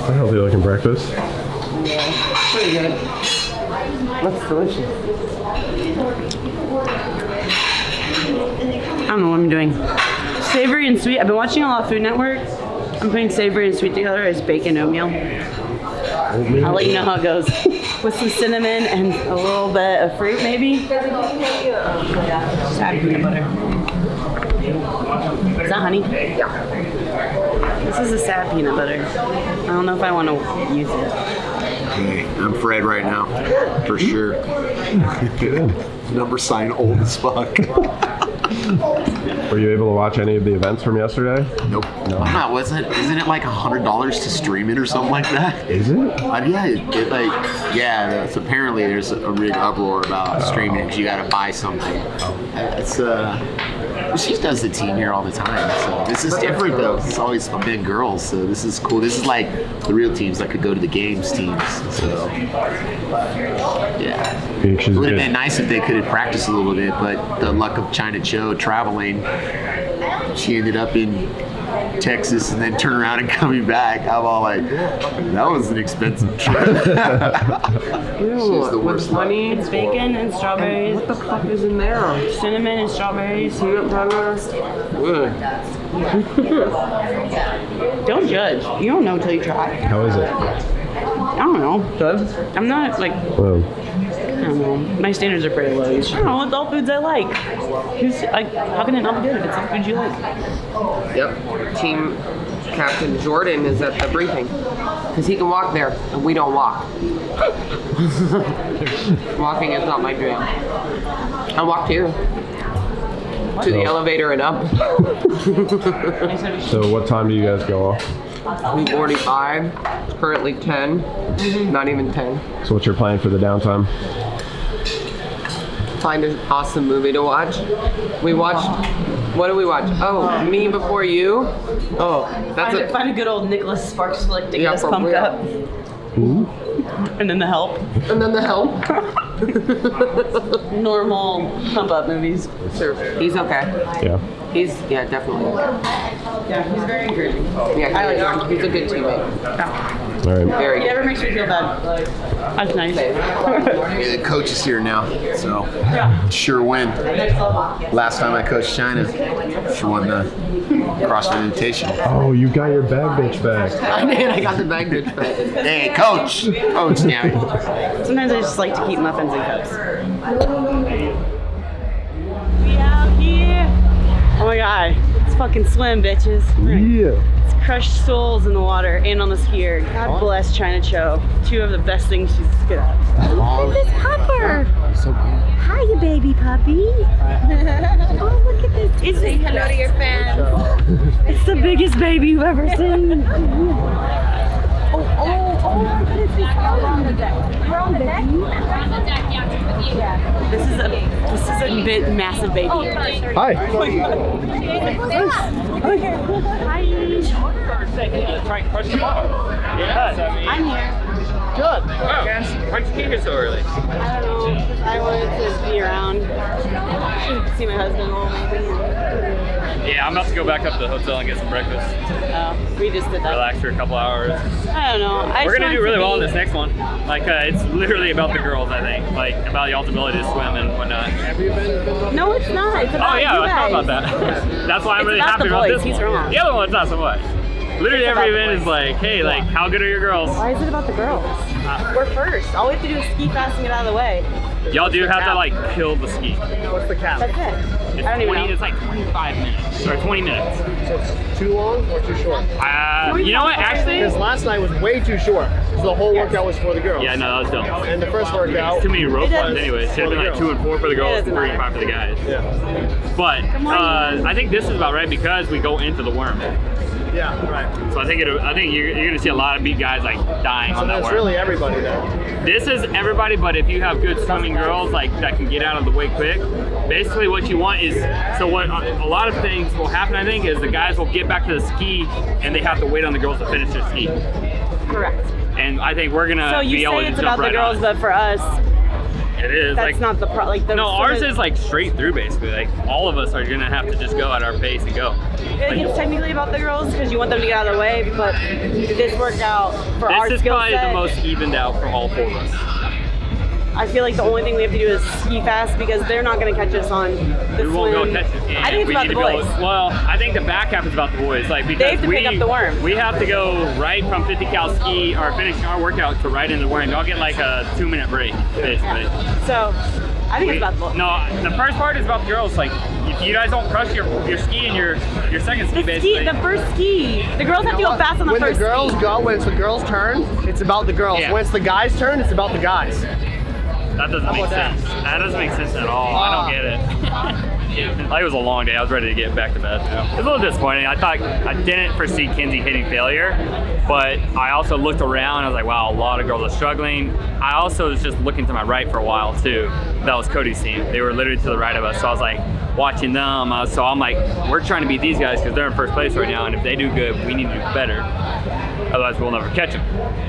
A healthy looking breakfast. Yeah, pretty good. That's delicious. I don't know what I'm doing. Savory and sweet. I've been watching a lot of Food Network. I'm putting savory and sweet together as bacon oatmeal. I'll let you know how it goes. With some cinnamon and a little bit of fruit, maybe. Just add peanut butter. Is that honey? Yeah. This is a sad peanut butter. I don't know if I want to use it. Hey, I'm Fred right now, for sure. Number sign old as fuck. Were you able to watch any of the events from yesterday? Nope. No. Isn't it like $100 to stream it or something like that? Is it? Yeah, apparently there's a big uproar about streaming because you got to buy something. It's she does the team here all the time, so this is different though. It's always been girls, so this is cool. This is like the real teams that could go to the games teams. So yeah, it would have been nice if they could have practiced a little bit, but the luck of Chyna Cho traveling, she ended up in Texas and then turn around and coming back. I'm all like, that was an expensive trip. She's the worst. Honey, it's bacon and strawberries. What the fuck is in there? Cinnamon and strawberries. Peanut butter. Don't judge. You don't know until you try. How is it? I don't know. Good. I'm not like. I don't know. My standards are pretty low. I don't know. It's all foods I like. How can it not be good if it's the food you like? Yep. Team Captain Jordan is at the briefing because he can walk there and we don't walk. Walking is not my dream. I walked here to the elevator and up. So what time do you guys go off? 2:45. It's currently 10. Not even 10. So what's your plan for the downtime? Find an awesome movie to watch. We watched. What did we watch? Oh, Me Before You. Oh, that's Find a good old Nicholas Sparks flick to get us pumped up. Ooh. And then The Help. And then The Help. Normal pump up movies. Sure. He's okay. Yeah. He's definitely okay. Yeah, he's very encouraging. Yeah, I like him. He's a good teammate. All right. Very He good. never makes me feel bad. That's nice. Yeah, the coach is here now, so sure win. Last time I coached China, she won the CrossFit Invitation. Oh, you got your bag bitch back. I did. I got the bag bitch back. Hey, coach! Coach, damn it. Sometimes I just like to keep muffins in cups. We out here. Oh my god. It's fucking swim, bitches. Yeah. It's crushed souls in the water and on the skier. God bless Chyna Cho. Two of the best things she's good at. Look at this pupper. So Hi, you baby puppy. Oh, look at this. Say hello to your fans. It's the biggest baby you've ever seen. Oh, look at it. We're on the deck. We're on the deck? We're on the deck, yeah. This is a bit massive baby. Hi. I'm here. Good. Wow. Why'd you get here so early? I don't know, because I wanted to be around. See my husband a little maybe. Yeah, I'm about to go back up to the hotel and get some breakfast. We just did that. Relax for a couple hours. I don't know. We're gonna do really well in this next one. Like, it's literally about the girls, I think. Like, about y'all's ability to swim and whatnot. No, it's not. It's about Oh yeah, you I guys. thought about that. That's why I'm It's really about happy the about boys. this He's one. wrong. The other one's not so much. Literally It's every about the event is boys. like, hey, like, how good are your girls? Why is it about the girls? We're first. All we have to do is ski fast and get out of the way. Y'all do have to like kill the ski. What's the cap? That's it. I don't even know. It's like 25 minutes or 20 minutes. So it's too long or too short? You know what? Actually, Because last night was way too short. So the whole workout was for the girls. yeah, no, that was dumb. And the first workout. Too many rope It runs doesn't- anyways. Should have been like 2 and 4 for the girls and 3 and 5 for the guys. Yeah. But I think this is about right because we go into the worm. Yeah, right. So I think you're gonna see a lot of beat guys like dying So on that that's worm. really everybody then. This is everybody, but if you have good swimming girls like that can get out of the way quick, basically what you want is, so what a lot of things will happen, I think, is the guys will get back to the ski and they have to wait on the girls to finish their ski. Correct. And I think we're gonna So be you able say to it's jump about the right girls, on. but for us, It is. That's like, not the No, ours is like straight through basically. Like all of us are gonna have to just go at our pace and go. Like, it's technically about the girls because you want them to get out of the way, but this workout for our This is skill probably set, the most evened out for all 4 of us. I feel like the only thing we have to do is ski fast because they're not going to catch us on the We won't go swim. catch it. I think it's We about need the to be boys. able- well, I think the back half is about the boys. Like because They have to pick up the worm. We have to go right from 50 cal ski or finishing our workout to right into the worm. I'll get like a 2-minute break basically. So I think it's about the boys. No, the first part is about the girls. Like if you guys don't crush your ski and your second ski basically. The first ski, the girls have to go fast on the When first the girls ski. go, when it's the girls' turn, it's about the girls. Yeah. When it's the guys' turn, it's about the guys. That doesn't make about that? sense. That doesn't make sense at all. I don't get it. Like, it was a long day. I was ready to get back to bed. It was a little disappointing. I thought I didn't foresee Kenzie hitting failure, but I also looked around. I was like, wow, a lot of girls are struggling. I also was just looking to my right for a while too. That was Cody's team. They were literally to the right of us. So I was like watching them. So I'm like, we're trying to beat these guys because they're in first place right now, and if they do good, we need to do better. Otherwise, we'll never catch them.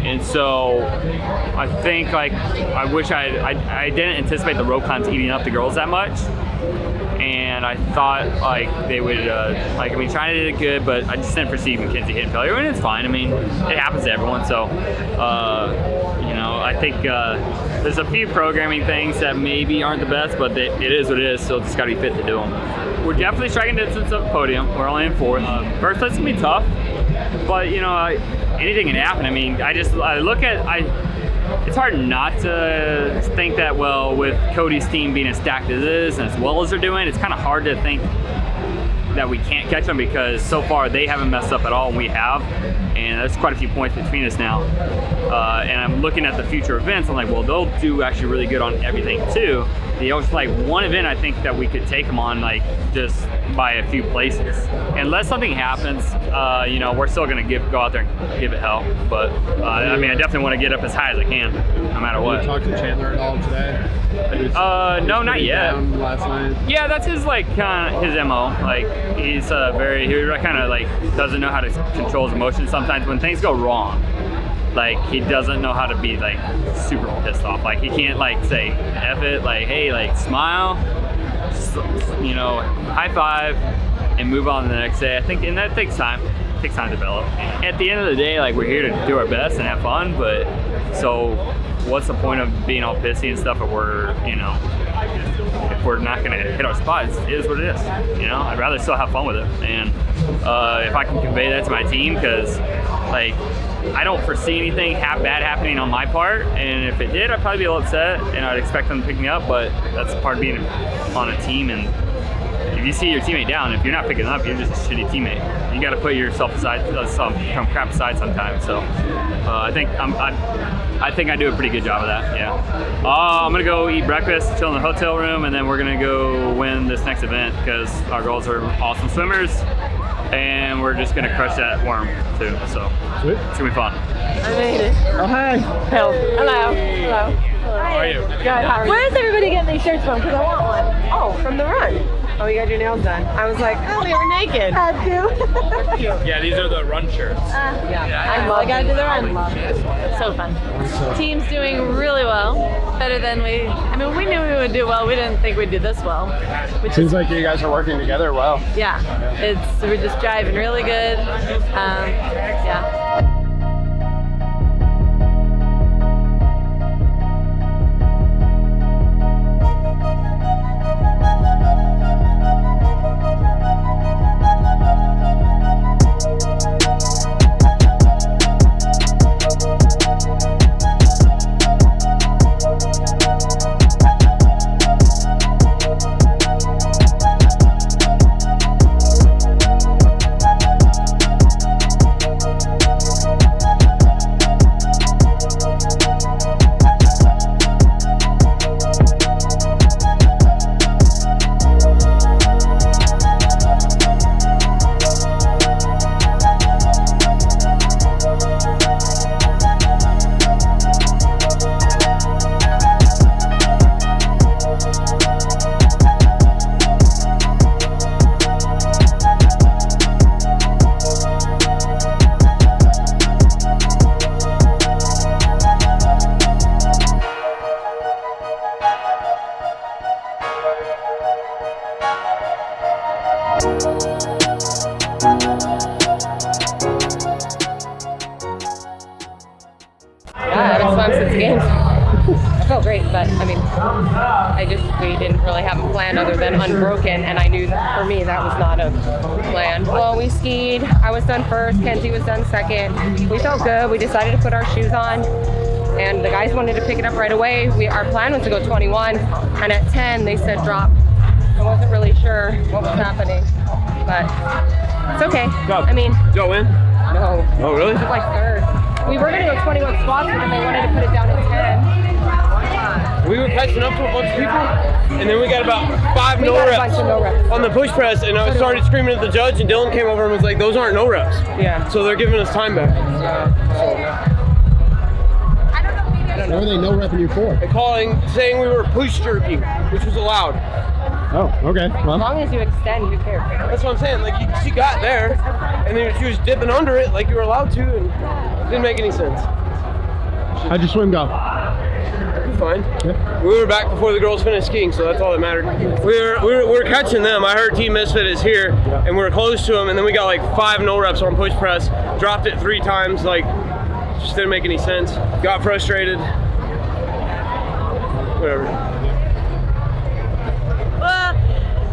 And so I think like I wish I didn't anticipate the rope climbs eating up the girls that much. And I thought like they would Chyna did it good, but I just didn't foresee Mekenzie hitting failure, and it's fine. I mean, it happens to everyone. So I think there's a few programming things that maybe aren't the best, but it is what it is. So it's got to be fit to do them. We're definitely striking distance of the podium. We're only in 4th. First place can be tough, but anything can happen. I mean, it's hard not to think that, well, with Cody's team being as stacked as it is and as well as they're doing, it's kind of hard to think that we can't catch them because so far they haven't messed up at all and we have. And there's quite a few points between us now. And I'm looking at the future events. I'm like, well, they'll do actually really good on everything too. It's like one event I think that we could take them on like just by a few places. Unless something happens, we're still gonna go out there and give it hell. But I definitely want to get up as high as I can, no matter what. Did you talk to Chandler at all today? No, not yet. Last night. Yeah, that's his kind of his MO. Like he kind of like doesn't know how to control his emotions sometimes when things go wrong. Like he doesn't know how to be like super pissed off. Like he can't like say F it, like hey, like smile, just, high five and move on to the next day. I think, and that takes time. It takes time to develop. At the end of the day, like we're here to do our best and have fun, but so what's the point of being all pissy and stuff if we're not gonna hit our spots? It is what it is. I'd rather still have fun with it. And if I can convey that to my team, because like I don't foresee anything bad happening on my part, and if it did, I'd probably be a little upset, and I'd expect them to pick me up. But that's part of being on a team, and if you see your teammate down, if you're not picking up, you're just a shitty teammate. You got to put yourself aside, some crap aside sometimes. So I think I do a pretty good job of that. Yeah. I'm gonna go eat breakfast, chill in the hotel room, and then we're gonna go win this next event because our girls are awesome swimmers, and we're just gonna crush that worm too. So it's gonna be fun. I made it. Oh, hi. Hello. Hello. How are you? Good. How are you? Where is everybody getting these shirts from? Because I want one. Oh, from the run. Oh, you got your nails done. I was like, oh, they were naked. Had to. Yeah, these are the run shirts. I gotta do the run. It's so fun. Team's doing really well. Better than we knew we would do well. We didn't think we'd do this well. Which Seems like you guys are working together well. yeah. We're just driving really good. Yeah. But I mean, we didn't really have a plan other than unbroken, and I knew that for me that was not a plan. Well, we skied. I was done first. Kenzie was done second. We felt good. We decided to put our shoes on, and the guys wanted to pick it up right away. Our plan was to go 21, and at 10 they said drop. I wasn't really sure what was happening, but it's okay. I mean, Did y'all win? no. Oh, really? We took like third. We were gonna go 21 squats, but then they wanted to put it down to 10. We were catching up to a bunch of people, and then we got about 5 We no got a reps bunch of no reps. on the push press, and I started screaming at the judge, and Dylan came over and was like, "Those aren't no reps." Yeah. So they're giving us time back. What are they no repping you for? They're saying we were push jerking, which was allowed. Oh, okay. As Well, long as you extend, who cares? That's what I'm saying. Like she got there, and then she was dipping under it like you were allowed to, and it didn't make any sense. how'd your swim go? Fine. Yeah. We were back before the girls finished skiing, so that's all that mattered. We're catching them. I heard Team Misfit is here, and we were close to them, and then we got like 5 no reps on push press, dropped it 3 times, like just didn't make any sense. Got frustrated. Whatever.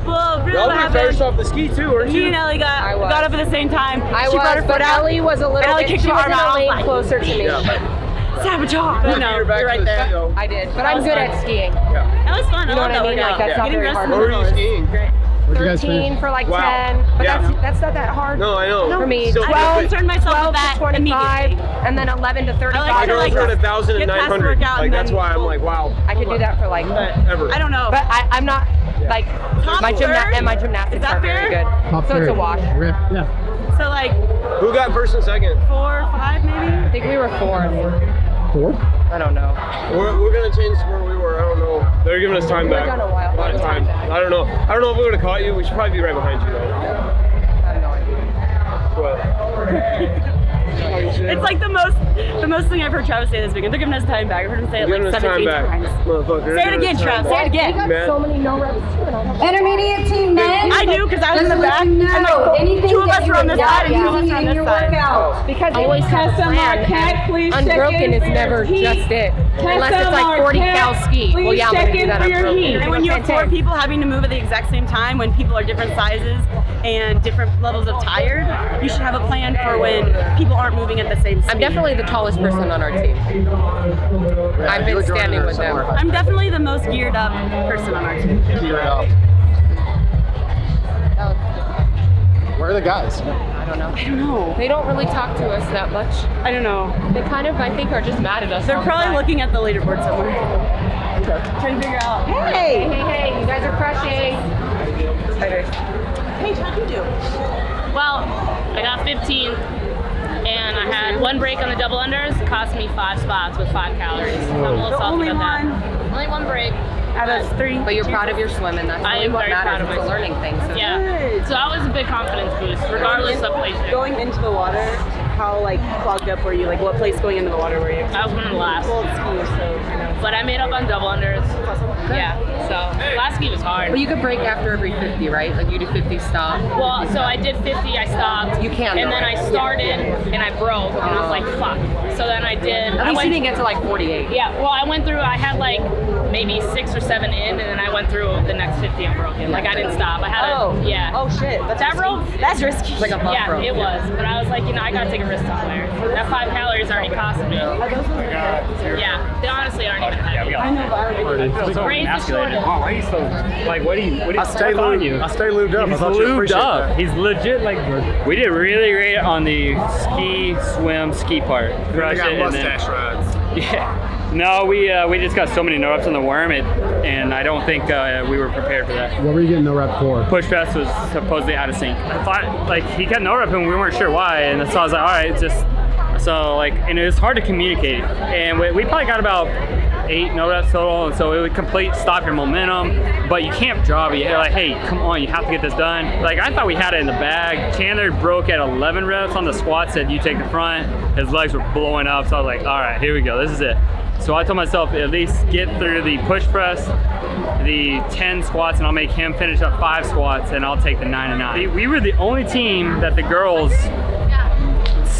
Well, really Y'all what were happened? first off the ski too, weren't Me you? and Ellie I was. got up at the same time. I she brought her was, foot but out. Ellie was a little Ellie bit, kicked she her was arm in out. a I was lane like, closer to me. Sabotage. You're No, back you're to right the there. ski, though. I did, but I'm good at skiing. That was fun. You know I love what I that mean? workout. Like, that's not Getting very dressed hard. in the Where were you middle is skiing? great. Where'd you guys 13 finish? for like Wow. 10, but Yeah. that's not that hard. No, I know. For me, Still 12, concerned myself 12 with that to 25, immediately. and then 11 to 35. I like My to, girls like, are at get 1,900. past the workout Like and that's then why I'm go. like, wow. I could do that for like, Ever. I don't know. but I'm not like Top my third? gymnastics Is that are very fair? good. Top So it's a 3. wash. Okay. Yeah. So like Who got first and second? 4 or 5 maybe. I think we were 4th. 4th? I don't know. We're gonna change where we were. I don't know. They're giving us time back. done a while. A lot of time. I don't know. I don't know if we would have caught you. We should probably be right behind you though. I have no idea. What? It's like the most thing I've heard Travis say this weekend. They're giving us time back. I've heard him say it Giving like us 7 time 8 back, times. motherfucker. Say it again, Travis. Say it We again. got Man. so many no reps too, and I don't Intermediate team men. I knew because I was in the Just to back. let you And know, like anything 2 of that us you were on this are side and 2 of us using were on in this your side. workout. because they always have a plan. Unbroken is never just it. Unless it's like 40 cal ski. Well, yeah, I'm going to do that unbroken. And when you have 4 people having to move at the exact same time, when people are different sizes and different levels of tired, you should have a plan for when people aren't moving at the same speed. I'm definitely the tallest person on our team. I've been standing with them. I'm definitely the most geared up person on our team. Where are the guys? I don't know. I don't know. They don't really talk to us that much. I don't know. They kind of, I think, are just mad at us. They're all the probably time. looking at the leaderboard somewhere. Trying to figure out, Hey, hey, you guys are crushing. hey, how'd you do? Well, I got 15, and I had 1 break on the double unders. It cost me 5 spots with 5 calories. So I'm a little The salty only about one that. Only 1 break. out of 3. But you're proud of your swim, and that's I really am what very proud matters. of It's a myself. learning thing. So Yeah. So that was a big confidence boost, regardless of placing. Going into the water, how like clogged up were you? Like what place going into the water were you? I was one of the last. Well, it's ski, so I know. But I made up on double unders. Yeah. So last ski was hard. But you could break after every 50, right? Like you do 50 stop. Well, so I did 50, I stopped. You can, And though, then I right? started and I broke and I was like, fuck. So then I did. At I least you went, didn't get to like 48. yeah, well, I went through, I had like maybe 6 or 7 in, and then I went through the next 50 unbroken. Like I didn't stop. I had a, yeah. Oh shit. That's That risky. rope? That's risky. It's like a buff Yeah, rope. it was. But I was like, you know, I gotta take a risk somewhere. That 5 calories already costed me. Yeah, they honestly aren't even heavy. I know, but I don't So Raise the emasculated. shoulders. Wow, why are you so like? What do you? I stay on you? I stay lubed up. He's I thought you'd lubed appreciate up. that. He's legit like. We did really great on the ski, swim, ski part. Crushed it, and then- rides. Yeah. No, we just got so many no reps on the worm, and I don't think we were prepared for that. What were you getting no rep for? Push press was supposedly out of sync. I thought like he kept no rep and we weren't sure why, and so I was like, all right, just so like, and it was hard to communicate, and we probably got about 8 no reps total, and so it would stop your momentum, but you can't drop it. You're like, hey, come on, you have to get this done. Like I thought we had it in the bag. Chandler broke at 11 reps on the squat, said you take the front. His legs were blowing up, so I was like, all right, here we go, this is it. So I told myself at least get through the push press, the 10 squats, and I'll make him finish up 5 squats, and I'll take the 9 and 9. We were the only team that the girls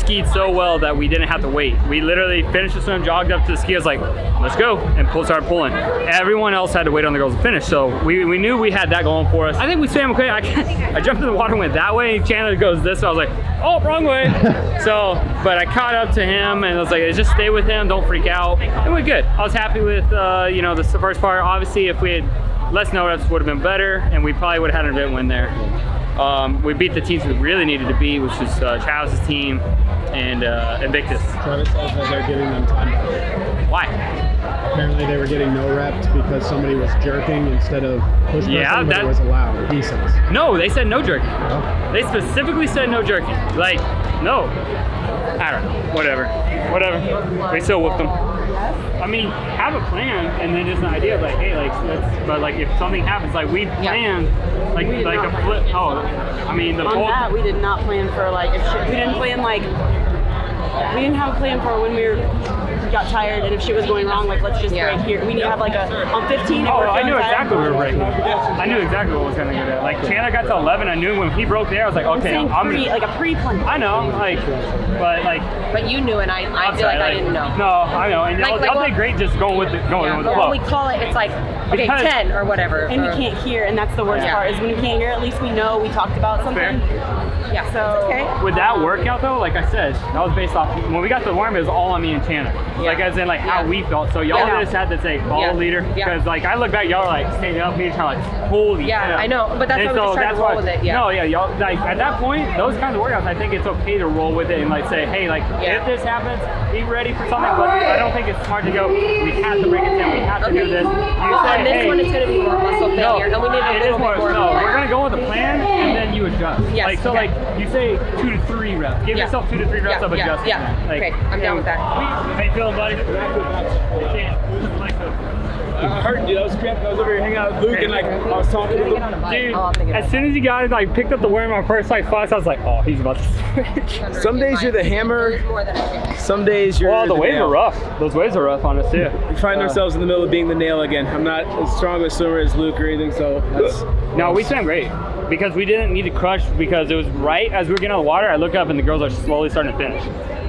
skied so well that we didn't have to wait. We literally finished the swim, jogged up to the ski. I was like, let's go, and started pulling. Everyone else had to wait on the girls to finish, so we knew we had that going for us. I think we swam okay. I jumped in the water and went that way. Chandler goes this way. I was like, oh, wrong way. So, but I caught up to him and I was like, just stay with him, don't freak out. And we're good. I was happy with the first part. Obviously, if we had less no-reps, would have been better, and we probably would have had an event win there. We beat the teams we really needed to beat, which was Travis's team and Invictus. Travis says that they're giving them time back. Why? Apparently they were getting no reps because somebody was jerking instead of push pressing, but it was allowed. He says. No, they said no jerking. Oh. They specifically said no jerking. Like, no. I don't know. Whatever. We still whooped them. I mean, have a plan, and then just an idea of like, hey, but like if something happens, like we planned, like a flip. Oh, I mean the on whole. That we did not plan for like we didn't have a plan for when we got tired and if shit was going wrong, like let's just break here. We need to have like on 15. Oh, I knew exactly what we were breaking. I knew exactly what was going to get at. Like Chandler got to 11. I knew when he broke there, I was like, okay, I'm like a pre-plan. I know, but you knew, and I feel like I didn't know. No, I know, and y'all did great just going with the flow. When we call it, it's like okay, 10 or whatever. And we can't hear, and that's the worst part is when we can't hear. At least we know we talked about something. Yeah. So okay. With that workout though, like I said, that was based off when we got to the warm. It was all on me and Chandler. Like as in like how we felt. So y'all just had to say follow leader because like I look back, y'all are like standing up, me kind of like holy. Yeah, I know, but that's why we just tried to roll with it. Yeah. No, y'all like at that point, those kinds of workouts, I think it's okay to roll with it and like say, hey, like if this happens, be ready for something. But I don't think it's smart to go. We have to break it down. We have to do this. On this one, it's going to be more muscle failure, and we need a little bit more. No, we're going to go with a plan, and then you adjust. Yes. Like so, like you say 2 to 3 reps. Give yourself 2 to 3 reps of adjustment. Yeah. Like, okay, I'm down with that. How you feeling, buddy? I hurt, dude. I was cramping. I was over here hanging out with Luke, and like I was talking to him. Dude, as soon as he got it, like picked up the worm on first like spots, I was like, oh, he's about to switch. Some days you're the hammer. Some days you're. Well, the waves are rough. Those waves are rough on us too. We find ourselves in the middle of being the nail again. I'm not as strong a swimmer as Luke or anything, so that's. No, we swam great because we didn't need to crush because it was right as we were getting out of the water. I look up and the girls are slowly starting to finish.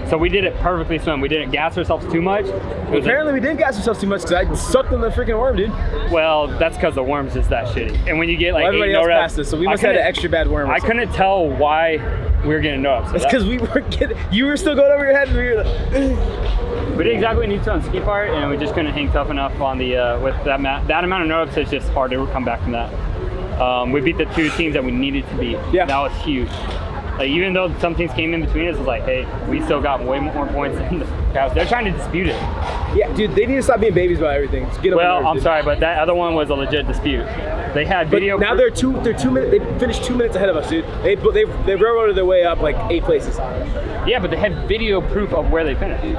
So we did it perfectly swim. We didn't gas ourselves too much. Apparently we did gas ourselves too much because I sucked in the freaking worm, dude. Well, that's because the worm's just that shitty. And when you get like everybody else passed us, so we must have had an extra bad worm. I couldn't tell why we were getting no ups. It's because we weren't getting. You were still going over your head, and we were like. We did exactly what we needed to on the ski part, and we just couldn't hang tough enough on the with that amount of no ups. It's just hard to come back from that. We beat the 2 teams that we needed to beat. Yeah, that was huge. Like even though some teams came in between us, it was like, hey, we still got way more points than the Cavs. They're trying to dispute it. Yeah, dude, they need to stop being babies about everything. Just get them well, I'm sorry, but that other one was a legit dispute. They had video. But now they're 2 minutes. They finished 2 minutes ahead of us, dude. They railroaded their way up like 8 places. Yeah, but they had video proof of where they finished.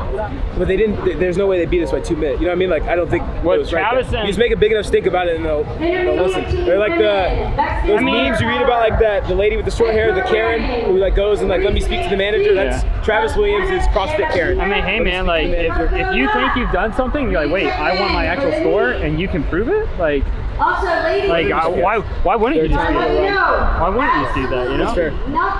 But they didn't. There's no way they beat us by 2 minutes. You know what I mean? Like I don't think. What it was Travis right. You just make a big enough stink about it, and they'll listen. They're like those memes you read about, like the lady with the short hair, the Karen, who like goes and like let me speak to the manager. That's Travis Williams is CrossFit Karen. I mean, hey man, like if you think you've done something, you're like, wait, I want my actual score, and you can prove it, like. Why wouldn't you just do that? Why wouldn't you just do that? You know, that's fair.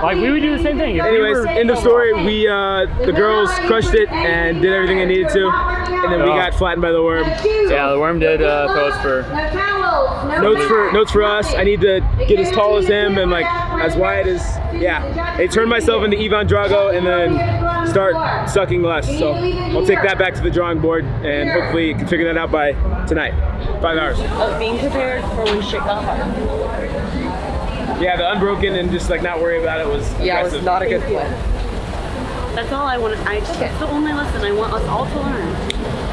Like we would do the same thing. Anyways, end of story. We the girls crushed it and did everything they needed to, and then we got flattened by the worm. Yeah, the worm did post for notes for us. I need to get as tall as him and like as wide as I turned myself into Ivan Drago and then start sucking less. So I'll take that back to the drawing board and hopefully can figure that out by tonight. 5 hours. Of being prepared for when shit got hard. Yeah, the unbroken and just like not worry about it was aggressive. It was not a good plan. That's all I want. That's the only lesson I want us all to learn.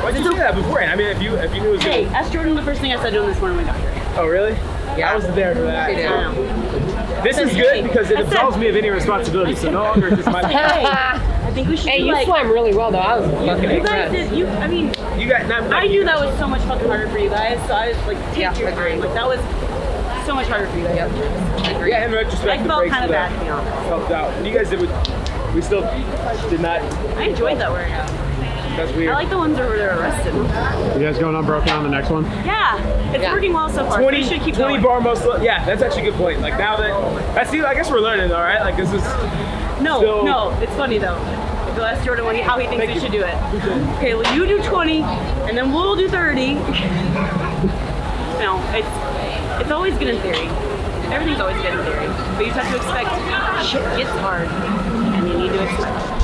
Why'd you say that beforehand? I mean, if you knew it was Hey, ask Jordan the first thing I said to him this morning when we got here. Oh, really? Yeah. I wasn't there for that. I know. This is good because it absolves me of any responsibility, so no longer is this my Hey, I think we should Hey, do you like... swam really well though. I was fucking You guys impressed. did, I mean... You got, I knew that was so much fucking harder for you guys, so I was like, take your time. Like, that was so much harder for you guys. Yep. Yeah, in retrospect, I felt kind of bad, to be honest. Helped out. And you guys did, we still did not. I enjoyed that workout. That's weird. I like the ones where they're arrested. You guys going unbroken on the next one? Yeah, it's working well so far. 20, so we should keep 20 going. bar muscle. Yeah, that's actually a good point. Like now that, I guess we're learning though, right? Like this is No, it's funny though. We'll ask Jordan how he thinks we should do it. Okay, well, you do 20, and then we'll do 30. No, it's always good in theory. Everything's always good in theory. But you just have to expect shit gets hard, and you need to expect it.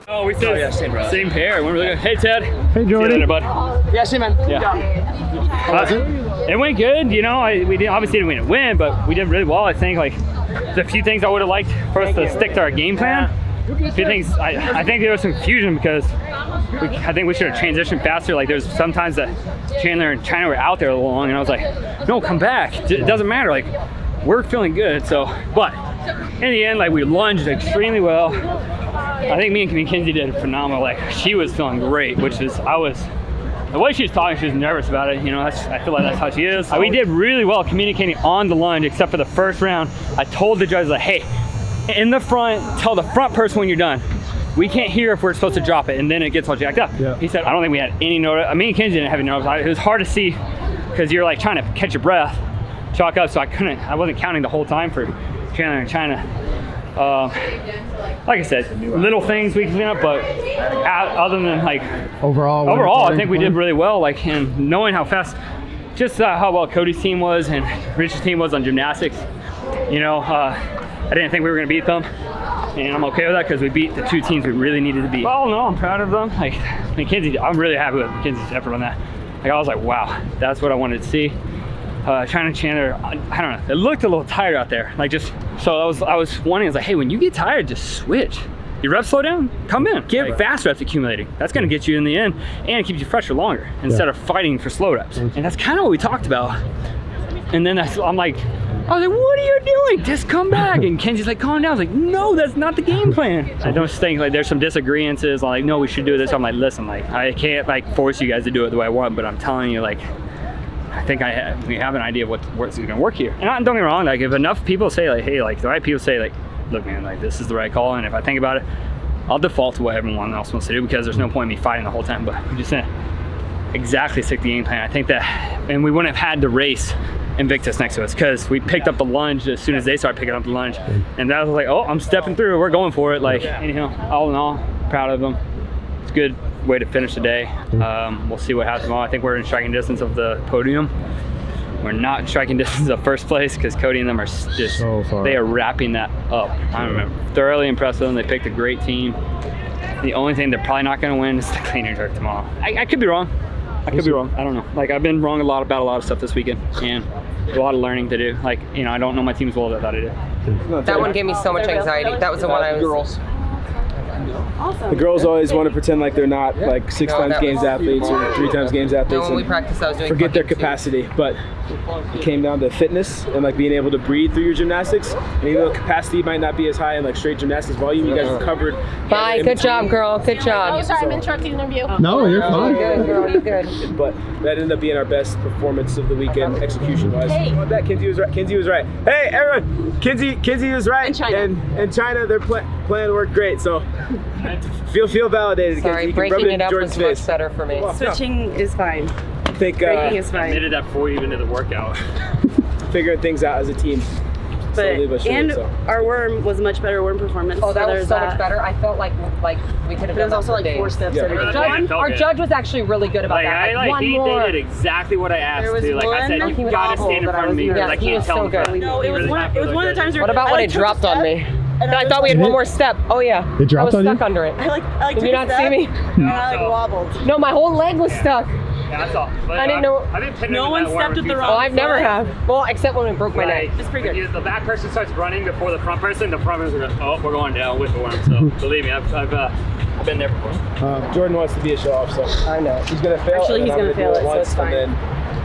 Oh, we said same pair. We're really good. Hey, Ted. Hey, Jordan. See you later, bud. Yeah, see, man. It went good. You know, we didn't obviously didn't win, but we did really well. I think like the few things I would have liked for us to stick to our game plan. A few things. I think there was some confusion because I think we should have transitioned faster. Like there's sometimes that Chandler and Chyna were out there a little long, and I was like, no, come back. It doesn't matter. Like we're feeling good. So, but in the end, like we lunged extremely well. I think me and Mekenzie did phenomenal. Like she was feeling great, which is the way she was talking, she was nervous about it. You know, I feel like that's how she is. We did really well communicating on the lunge, except for the first round. I told the judges like, hey, in the front, tell the front person when you're done. We can't hear if we're supposed to drop it, and then it gets all jacked up. Yeah. He said, I don't think we had any notice. I mean, Mekenzie didn't have any notice. It was hard to see because you're like trying to catch your breath, chalk up. So I wasn't counting the whole time for Chandler and Chyna. Like I said, little things we can clean up, but other than like overall, I think we did really well. Like, and knowing how fast, just how well Cody's team was and Rich's team was on gymnastics, you know, I didn't think we were gonna beat them, and I'm okay with that because we beat the two teams we really needed to beat. Well, no, I'm proud of them. Like Mekenzie, I'm really happy with Menkenzie's effort on that. Like I was like, wow, that's what I wanted to see. Chyna and Chandler, I don't know, it looked a little tired out there. Like just, so I was wanting, I was like, hey, when you get tired, just switch. Your reps slow down, come in. Get fast reps accumulating. That's gonna get you in the end, and it keeps you fresh for longer instead of fighting for slow reps. And that's kind of what we talked about. And then I'm like, I was like, what are you doing? Just come back. And Kenzie's like, calm down. I was like, no, that's not the game plan. I don't think like there's some disagreements. Like, no, we should do this. I'm like, listen, like I can't like force you guys to do it the way I want, but I'm telling you, like, I think we have an idea of what's gonna work here. And don't get me wrong, like if enough people say like, hey, like the right people say like, look man, like this is the right call, and if I think about it, I'll default to what everyone else wants to do because there's no point in me fighting the whole time, but we just didn't exactly stick to the game plan. I think that, and we wouldn't have had to race Invictus next to us because we picked up the lunge as soon as they started picking up the lunge, and that was like, oh, I'm stepping through, we're going for it. Like, anyhow, all in all, proud of them. It's a good way to finish the day. We'll see what happens tomorrow. I think we're in striking distance of the podium. We're not in striking distance of first place because Cody and them are just so far. They are wrapping that up. I'm thoroughly impressed with them. They picked a great team. The only thing they're probably not going to win is the clean and jerk tomorrow. I could be wrong. I could be wrong. I don't know. Like I've been wrong about a lot of stuff this weekend, and a lot of learning to do. Like, you know, I don't know my team as well as I thought I did. That one gave me so much anxiety. That was the one I was. The girls always want to pretend like they're not like 6 times games athletes or 3 times games athletes. when we practiced, I was doing forget their fucking capacity, but it came down to fitness and like being able to breathe through your gymnastics. And even though capacity might not be as high in like straight gymnastics volume, you guys have covered. Bye. Good job, girl. Good job. Oh, sorry, I'm interrupting the interview. No, you're fine. You're good, girl. You're good. But that ended up being our best performance of the weekend, execution-wise. Hey. That Kenzie was right. Kenzie was right. Hey, everyone! Kenzie was right. And Chyna. And Chyna, their plan worked great. So feel validated. Sorry, Kenzie. You can rub breaking it up Jordan's was face. much better for me. Switching is fine. I think Breaking is I fine. admitted that before we even did the workout. figuring things out as a team. But surely, so. our worm was a much better worm performance. Oh, that was there's so much better. I felt like we could have done But it was also that for like days. 4 steps. Yeah. At a Yeah. time. Felt Our good. judge was actually really good about that. One They more. did exactly what I asked There was to. Like I one- said, He you was gotta awful, stand in but I front of me was- because yeah, I he can't was tell so him. good. No, it was one of the times where What about when I it took a dropped on step, me? and I thought we had Did one it? more step. Oh yeah. It dropped I was on you? stuck under it. I like Did took you a not step, see me? And I like wobbled. No, my whole leg was stuck. Yeah, that's all. But, I didn't know- I've been picking No up one that stepped worm at the a few wrong Oh, times. I've never have. Well, except when we broke my neck. It's pretty good. The back person starts running before the front person are going, oh, we're going down with the worm. So believe me, I've been there before. Jordan wants to be a show off, so I know. he's gonna fail. Actually, and he's I'm gonna do fail it, so once, it's fine. And then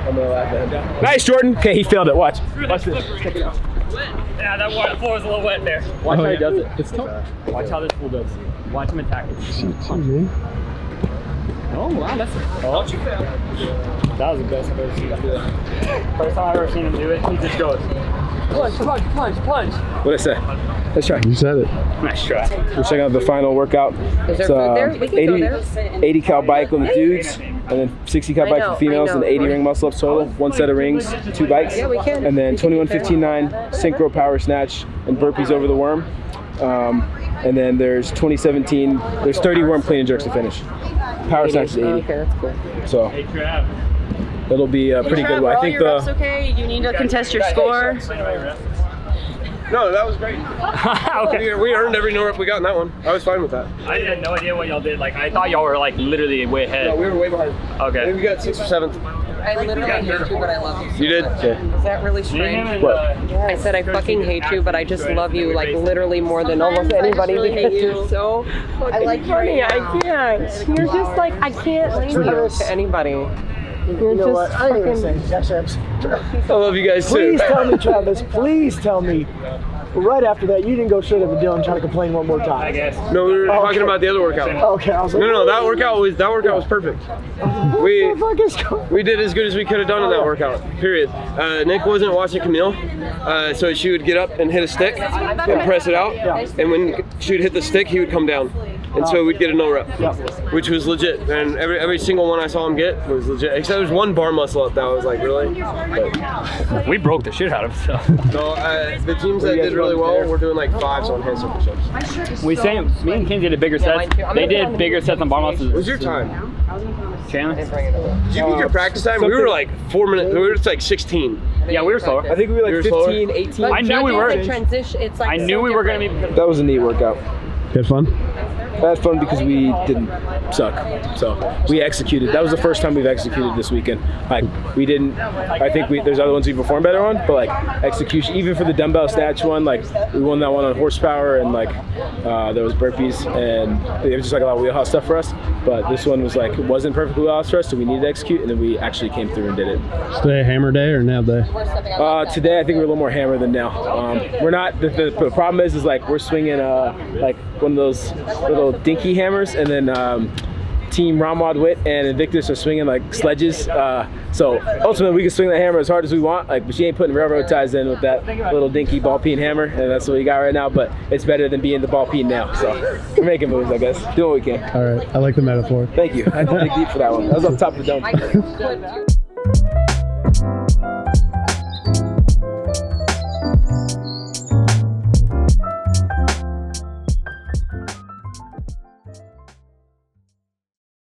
I'm gonna laugh at him. Nice, Jordan. Okay, he failed it. Watch. Watch this. Check it out. Yeah, that floor is a little wet there. Watch Oh, how he yeah. does it. It's tough. Watch how this fool does. Watch him attack it. Man. Oh, wow, that's That was the best I've ever seen him do it. first time I've ever seen him do it. He just goes, punch, punch, punch, punch. What'd I say? Let's try. You said it. Nice try. We're checking out the final workout. Is there It's, food there? We can go there. 80 cal bike on the dudes, and then 60 cal I bike know, for females, I and know. 80 ring muscle ups total. 1 set of rings, 2 bikes, Yeah, we can. and then 21:15.9 synchro power snatch and burpees over the worm. And then there's 2017. There's 30 worm clean and jerks to finish. Power snatch is 80. Okay, that's cool. So Hey, Trav. it'll be a pretty good one. I All think your reps the okay? You need to contest your score. No, that was great. Okay. We earned every no rep we got in that one. I was fine with that. I had no idea what y'all did. Like, I thought y'all were like literally way ahead. No, we were way behind. Okay. I think we got 6th or 7th. I literally hate you, but I love you. You did? yeah. Is that really Me and him strange? and, I said I fucking hate you, but I just love you like literally more than almost Sometimes I just anybody really hate because you. you're so fucking like you funny. right I now. can't. You're just like I can't lend you to anybody. You're just fucking. I love you guys too. Please tell me, Travis, please tell me, right after that, you didn't go straight up to Dylan trying to complain one more time. I guess. No, we were Oh, talking okay. about the other workout. Okay, I was like, No, that workout was perfect. We did as good as we could have done in that workout. Period. Nick wasn't watching Camille, so she would get up and hit a stick and press it out, and when she would hit the stick, he would come down, and so we'd get a no rep, which was legit. And every single one I saw him get was legit, except there was one bar muscle up that I was like, really? But, We broke the shit out of it. So. no, the teams that did really well were doing like 5s on handstand push-ups. Me and Kenzie did bigger sets. They did bigger sets on bar muscles. What was your time? Chandler? Did you get your practice time? We were like 4 minutes. We were just like 16. Yeah, we were slower. I think we were like You were slower? 15, 18. I knew we were. Transition. It's like I knew we were going to be. That was a neat workout. Good fun? I had fun because we didn't suck. So we executed. That was the first time we've executed this weekend. Like we didn't. I think there's other ones we performed better on, but like execution, even for the dumbbell snatch one, like we won that one on horsepower and like there was burpees and it was just like a lot of wheelhouse stuff for us. But this one was like it wasn't perfectly wheelhouse for us, so we needed to execute, and then we actually came through and did it. Is today hammer day or nab day? Today I think we're a little more hammer than now. We're not. The problem is like we're swinging like one of those little dinky hammers, and then Team Ramwad Witt and Invictus are swinging like sledges. So ultimately we can swing that hammer as hard as we want, like, but she ain't putting railroad ties in with that little dinky ball peen hammer, and that's what we got right now. But it's better than being the ball peen now. So we're making moves, I guess. Doing what we can. All right. I like the metaphor. Thank you. I had to dig deep for that one. That was off top of the dome.